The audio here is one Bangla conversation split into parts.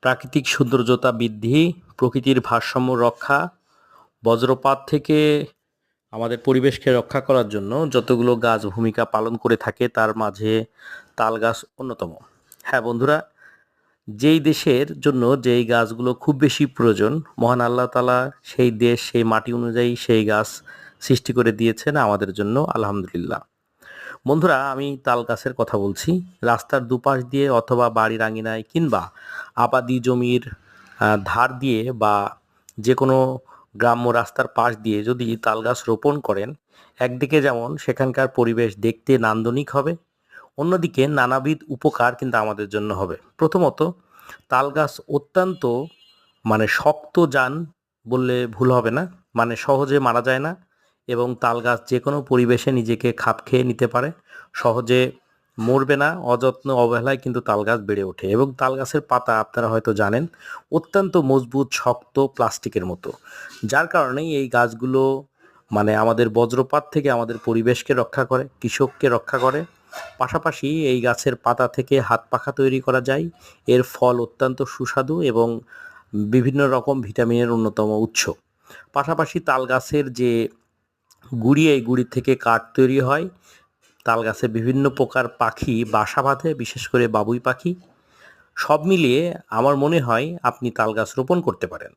প্রাকৃতিক সৌন্দর্যতা বৃদ্ধি, প্রকৃতির ভারসাম্য রক্ষা, বজ্রপাত থেকে আমাদের পরিবেশকে রক্ষা করার জন্য যতগুলো গাছ ভূমিকা পালন করে থাকে তার মাঝে তাল গাছ অন্যতম। হ্যাঁ বন্ধুরা, যেই দেশের জন্য যেই গাছগুলো খুব বেশি প্রয়োজন, মহান আল্লাহ তাআলা সেই দেশ সেই মাটি অনুযায়ী সেই গাছ সৃষ্টি করে দিয়েছেন আমাদের জন্য, আলহামদুলিল্লাহ। বন্ধুরা, আমি তাল গাছের কথা বলছি। রাস্তার দুপাশ দিয়ে অথবা বাড়ির আঙিনায় কিংবা আবাদি জমির ধার দিয়ে বা যে কোনো গ্রাম্য রাস্তার পাশ দিয়ে যদি তাল গাছ রোপণ করেন, একদিকে যেমন সেখানকার পরিবেশ দেখতে নান্দনিক হবে, অন্যদিকে নানাবিধ উপকার কিন্তু আমাদের জন্য হবে। প্রথমত, তাল গাছ অত্যন্ত শক্ত জান বললে ভুল হবে না, সহজে মারা যায় না এবং তাল গাছ যে কোনো পরিবেশে নিজেকে খাপ খেয়ে নিতে পারে, সহজে মরবে না। অযত্ন অবহেলায় কিন্তু তাল গাছ বেড়ে ওঠে এবং তাল গাছের পাতা আপনারা হয়তো জানেন অত্যন্ত মজবুত, শক্ত, প্লাস্টিকের মতো। যার কারণেই এই গাছগুলো আমাদের বজ্রপাত থেকে আমাদের পরিবেশকে রক্ষা করে, কৃষককে রক্ষা করে। পাশাপাশি এই গাছের পাতা থেকে হাত পাখা তৈরি করা যায়। এর ফল অত্যন্ত সুস্বাদু এবং বিভিন্ন রকম ভিটামিনের অন্যতম উৎস। পাশাপাশি তাল গাছের যে গুঁড়ি, এই গুঁড়ি থেকে কাঠ তৈরি হয়। তাল গাছে বিভিন্ন প্রকার পাখি বাসা বাঁধে, বিশেষ করে বাবুই পাখি। সব মিলিয়ে আমার মনে হয় আপনি তাল গাছ রোপণ করতে পারেন।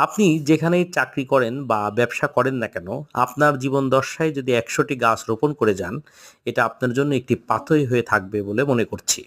আপনি যেখানেই চাকরি করেন বা ব্যবসা করেন না কেন, আপনার জীবন দশায় যদি ১০০টি গাছ রোপণ করে যান, এটা আপনার জন্য একটি পাথেয় হয়ে থাকবে বলে মনে করছি।